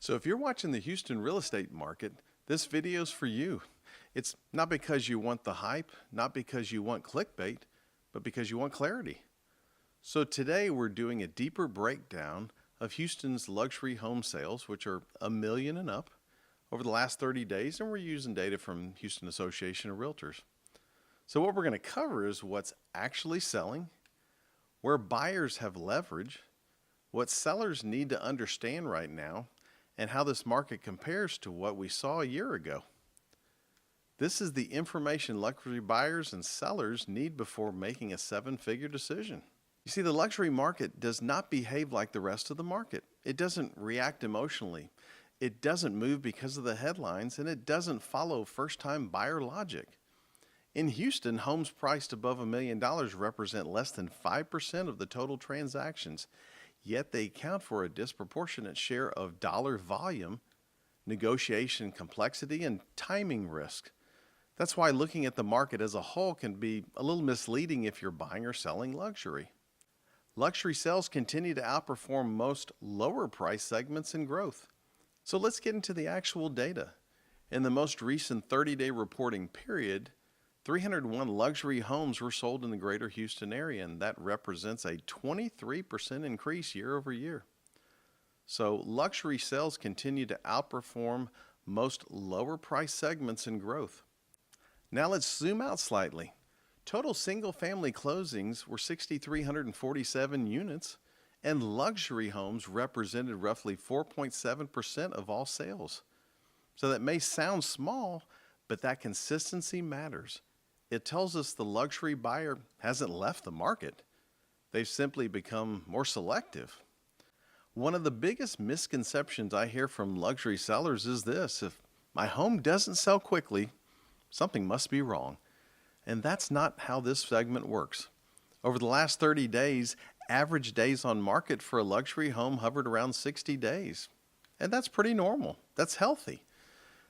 So if you're watching the Houston real estate market, this video's for you. It's not because you want the hype, not because you want clickbait, but because you want clarity. So today we're doing a deeper breakdown of Houston's luxury home sales, which are $1 million and up, over the last 30 days, and we're using data from Houston Association of Realtors. So what we're going to cover is what's actually selling, where buyers have leverage, what sellers need to understand right now, and how this market compares to what we saw a year ago. This is the information luxury buyers and sellers need before making a seven-figure decision. You see, the luxury market does not behave like the rest of the market. It doesn't react emotionally. It doesn't move because of the headlines, and it doesn't follow first-time buyer logic. In Houston, homes priced above $1 million represent less than 5% of the total transactions, yet they account for a disproportionate share of dollar volume, negotiation complexity, and timing risk. That's why looking at the market as a whole can be a little misleading if you're buying or selling luxury. Luxury sales continue to outperform most lower price segments in growth. So let's get into the actual data. In the most recent 30-day reporting period, 301 luxury homes were sold in the greater Houston area, and that represents a 23% increase year over year. So luxury sales continue to outperform most lower price segments in growth. Now let's zoom out slightly. Total single-family closings were 6,347 units, and luxury homes represented roughly 4.7% of all sales. So that may sound small, but that consistency matters. It tells us the luxury buyer hasn't left the market. They've simply become more selective. One of the biggest misconceptions I hear from luxury sellers is this: if my home doesn't sell quickly, something must be wrong. And that's not how this segment works. Over the last 30 days, average days on market for a luxury home hovered around 60 days. And that's pretty normal. That's healthy.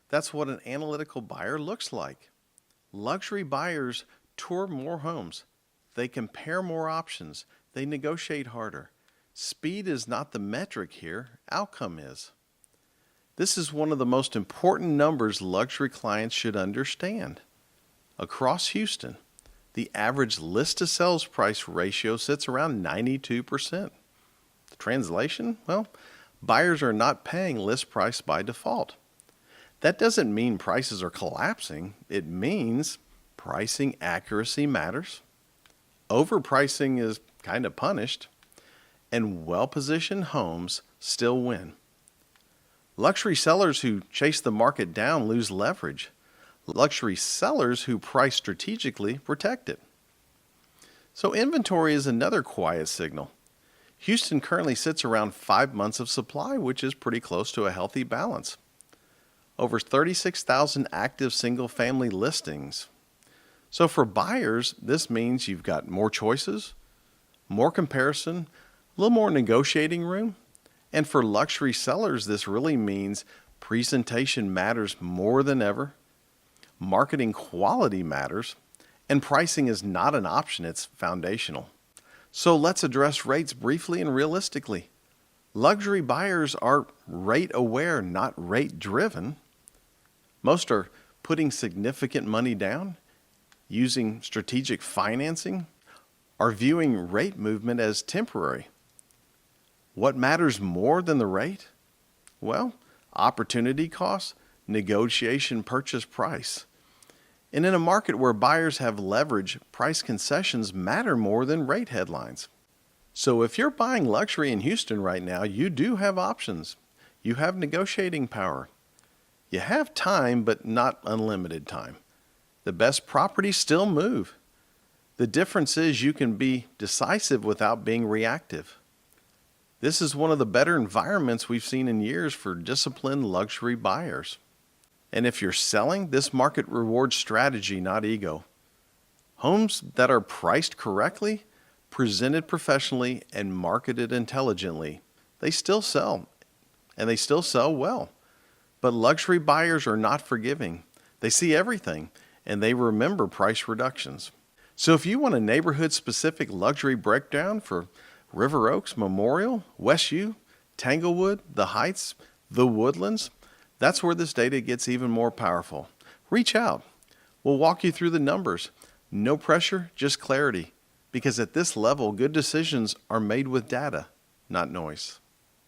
That's what an analytical buyer looks like. Luxury buyers tour more homes. They compare more options. They negotiate harder. Speed is not the metric here. Outcome is. This is one of the most important numbers luxury clients should understand. Across Houston, the average list to sales price ratio sits around 92%. The translation? Well, buyers are not paying list price by default. That doesn't mean prices are collapsing. It means pricing accuracy matters. Overpricing is kind of punished. And well-positioned homes still win. Luxury sellers who chase the market down lose leverage. Luxury sellers who price strategically protect it. So inventory is another quiet signal. Houston currently sits around 5 months of supply, which is pretty close to a healthy balance. Over 36,000 active single-family listings. So for buyers, this means you've got more choices, more comparison, a little more negotiating room. And for luxury sellers, this really means presentation matters more than ever, marketing quality matters, and pricing is not an option, it's foundational. So let's address rates briefly and realistically. Luxury buyers are rate aware, not rate driven. Most are putting significant money down, using strategic financing, are viewing rate movement as temporary. What matters more than the rate? Well, opportunity cost, negotiation purchase price. And in a market where buyers have leverage, price concessions matter more than rate headlines. So if you're buying luxury in Houston right now, you do have options. You have negotiating power. You have time, but not unlimited time. The best properties still move. The difference is you can be decisive without being reactive. This is one of the better environments we've seen in years for disciplined luxury buyers. And if you're selling, this market rewards strategy, not ego. Homes that are priced correctly, presented professionally, and marketed intelligently, they still sell, and they still sell well. But luxury buyers are not forgiving. They see everything, and they remember price reductions. So if you want a neighborhood-specific luxury breakdown for River Oaks, Memorial, West U, Tanglewood, The Heights, The Woodlands? That's where this data gets even more powerful. Reach out. We'll walk you through the numbers. No pressure, just clarity. Because at this level, good decisions are made with data, not noise.